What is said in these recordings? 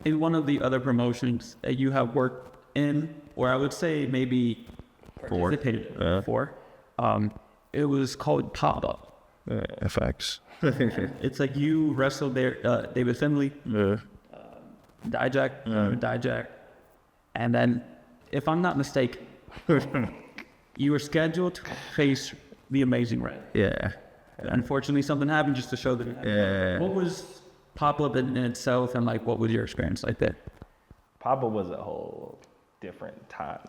in one of the other promotions that you have worked in, or I would say maybe participated in before, it was called Pop-Up. FX. It's like you wrestled there, David Finlay, Dijak, and then, if I'm not mistaken, you were scheduled to face the Amazing Red. Yeah. Unfortunately, something happened just to show that. Yeah. What was Pop-Up in itself, and like, what was your experience like that? Papa was a whole different time.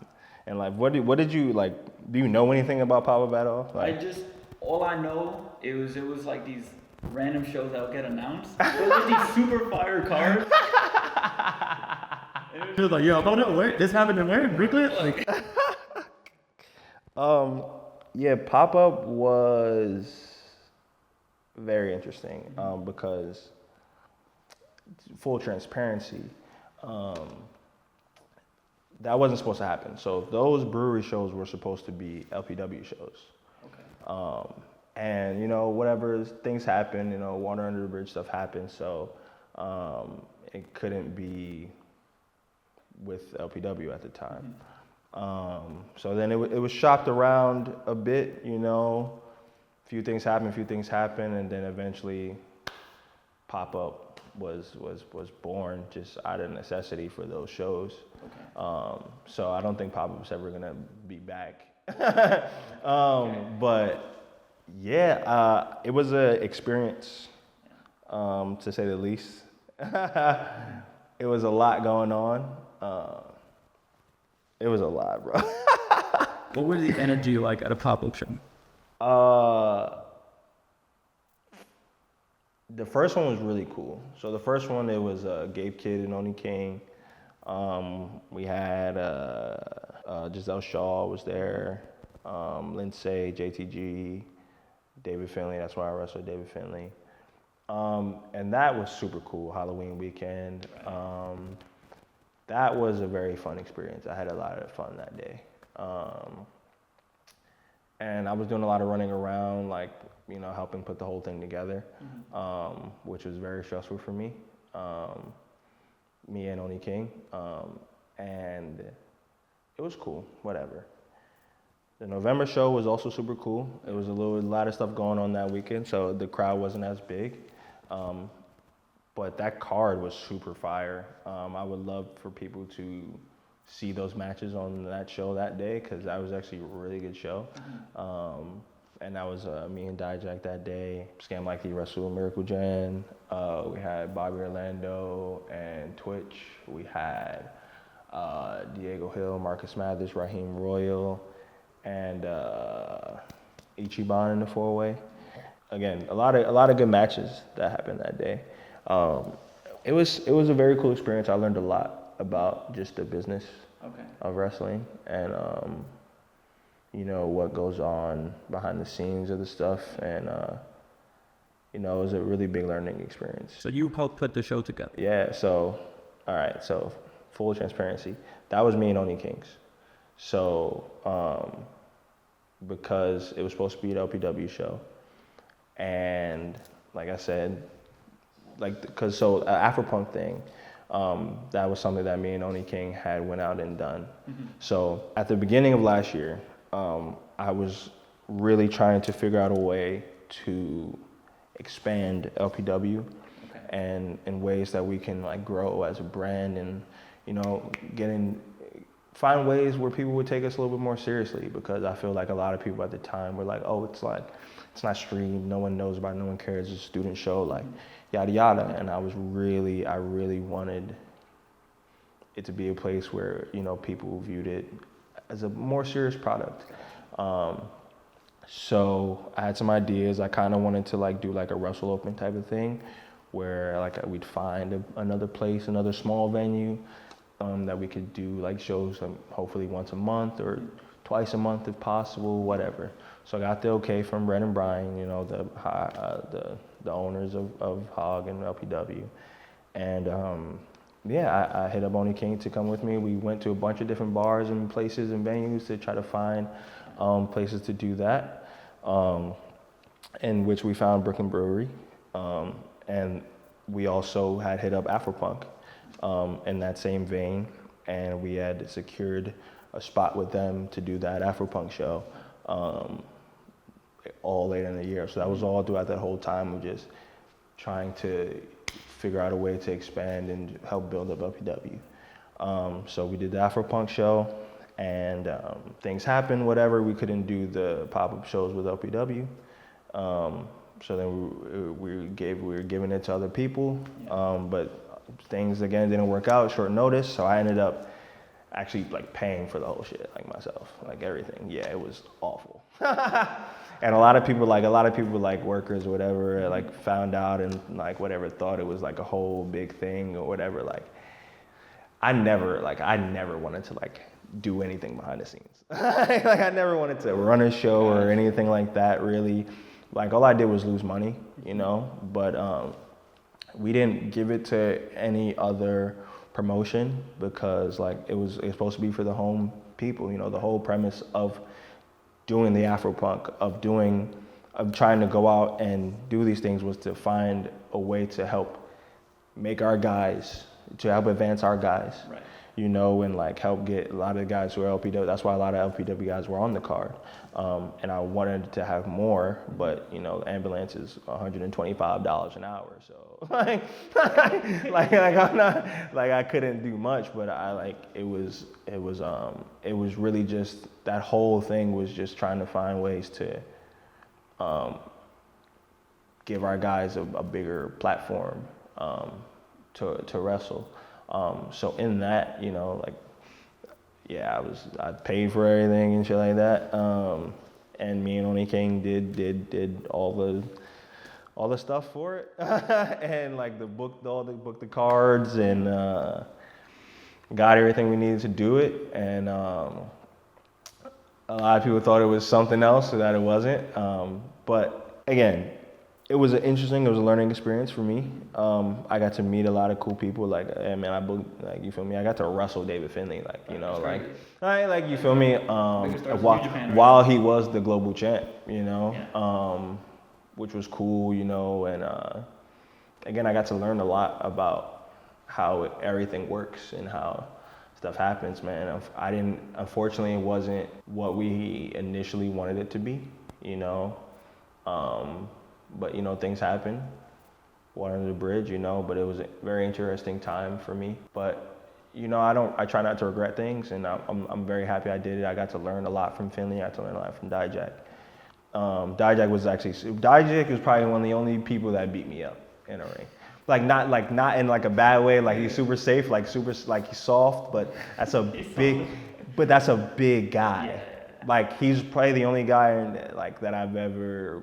And like, what did you like? Do you know anything about Papa at all? Like, All I know, it was like these random shows that would get announced. It was these super fire cars. And it was like, yo, hold on, wait, this happened in where? Brooklyn? Like, yeah, Pop-Up was very interesting because, full transparency, that wasn't supposed to happen. So those brewery shows were supposed to be LPW shows. Okay. And you know, whatever things happen, you know, water under the bridge stuff happened. So it couldn't be with LPW at the time. So then it was shopped around a bit, you know, a few things happened, and then eventually Pop-Up was born just out of necessity for those shows. Okay. So I don't think Pop-Up's ever gonna be back. But yeah, it was an experience, to say the least. It was a lot going on. It was a lot, bro. what was the energy like at a Pop-Up show? The first one was really cool. So the first one, it was Gabe Kidd and Oni King. We had Giselle Shaw was there, Lindsay, JTG, David Finlay. That's why I wrestled David Finlay. And that was super cool, Halloween weekend. That was a very fun experience. I had a lot of fun that day. And I was doing a lot of running around, like, you know, helping put the whole thing together, which was very stressful for me. Me and Oni King. And it was cool, whatever. The November show was also super cool. It was a lot of stuff going on that weekend, so the crowd wasn't as big. But that card was super fire. I would love for people to see those matches on that show that day, because that was actually a really good show. And that was me and Dijak that day. Scam Like He wrestled Miracle Jen. We had Bobby Orlando and Twitch. We had Diego Hill, Marcus Mathers, Raheem Royal, and Ichiban in the four-way. Again, a lot of good matches that happened that day. It was a very cool experience. I learned a lot about just the business of wrestling and you know, what goes on behind the scenes of the stuff, and you know, it was a really big learning experience. So you helped put the show together. Yeah. So all right. So full transparency, that was me and Oni Kings. So because it was supposed to be an LPW show, and like I said, so Afropunk thing, that was something that me and Oni King had went out and done. So at the beginning of last year, I was really trying to figure out a way to expand LPW and in ways that we can like grow as a brand, and you know, find ways where people would take us a little bit more seriously, because I feel like a lot of people at the time were like, oh, it's not streamed, no one knows about it, no one cares, it's a student show, like yada yada. And I really wanted it to be a place where, you know, people viewed it as a more serious product. So I had some ideas. I kind of wanted to like do like a Wrestle Open type of thing, where like we'd find another place, another small venue, that we could do like shows, hopefully once a month or twice a month if possible, whatever. So I got the okay from Brett and Brian, you know, the owners of Hog and LPW, and yeah, I hit up Oni King to come with me. We went to a bunch of different bars and places and venues to try to find places to do that, in which we found Brooklyn Brewery, and we also had hit up Afropunk. in that same vein, and we had secured a spot with them to do that Afropunk show all later in the year. So that was all throughout that whole time of just trying to figure out a way to expand and help build up LPW. So we did the Afropunk show, and things happened, whatever. We couldn't do the pop-up shows with LPW. So then we were giving it to other people, but things again didn't work out, short notice. So I ended up actually like paying for the whole shit, like myself, like everything. Yeah, it was awful. And a lot of people like workers or whatever, like found out and like whatever thought it was like a whole big thing or whatever. Like I never wanted to like do anything behind the scenes. Like I never wanted to run a show or anything like that, really. Like all I did was lose money, you know, but we didn't give it to any other promotion because like it was supposed to be for the home people, you know. The whole premise of doing the Afropunk, of trying to go out and do these things was to find a way to help make our guys, to help advance our guys, right. You know, and like help get a lot of the guys who are LPW. That's why a lot of LPW guys were on the card. And I wanted to have more, but you know, the ambulance is $125 an hour. So like I'm not, like I couldn't do much, but it was really just, that whole thing was just trying to find ways to give our guys a bigger platform to wrestle. So in that, you know, like, yeah, I paid for everything and shit like that. And me and Oni King did all the stuff for it. And like booked the cards and got everything we needed to do it. And a lot of people thought it was something else, so that it wasn't. But again, it was a learning experience for me. I got to meet a lot of cool people. Like, hey, man, you feel me? I got to wrestle David Finlay, like, you know, you feel me? While he was the global champ, you know, which was cool, you know. And again, I got to learn a lot about how everything works and how stuff happens, man. Unfortunately, it wasn't what we initially wanted it to be, you know. But, you know, things happen, water under the bridge, you know, but it was a very interesting time for me. But, you know, I try not to regret things, and I'm very happy I did it. I got to learn a lot from Finlay. I got to learn a lot from Dijak. Dijak was probably one of the only people that beat me up in a ring. Not in like a bad way, like he's super safe, like he's soft, but that's a big guy. Yeah. Like he's probably the only guy that I've ever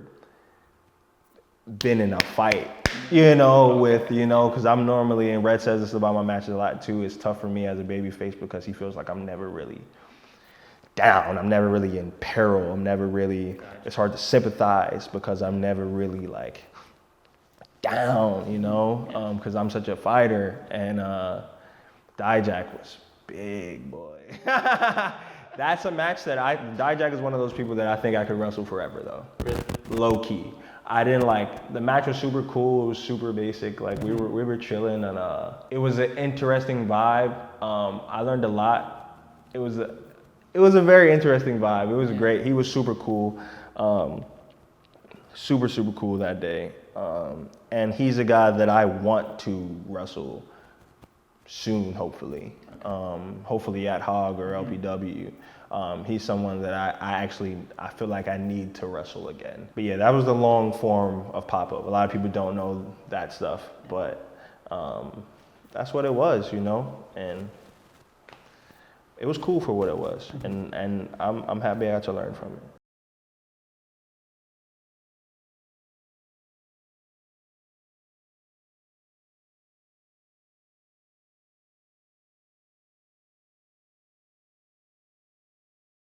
been in a fight, you know, with, you know, because I'm normally, and Red says this about my matches a lot too, it's tough for me as a babyface because he feels like I'm never really down, I'm never really in peril, it's hard to sympathize because I'm never really like down, you know, because I'm such a fighter. And Dijak was big, boy. That's a match that Dijak is one of those people that I think I could wrestle forever though. Really? Low key. I didn't the match was super cool, it was super basic, like we were chilling, and it was an interesting vibe. I learned a lot. It was a very interesting vibe. It was great. He was super cool. Super cool that day. And he's a guy that I want to wrestle soon, hopefully. Hopefully at Hog or LPW. He's someone that I feel like I need to wrestle again. But yeah, that was the long form of pop-up. A lot of people don't know that stuff, but that's what it was, you know? And it was cool for what it was. And I'm happy I got to learn from it.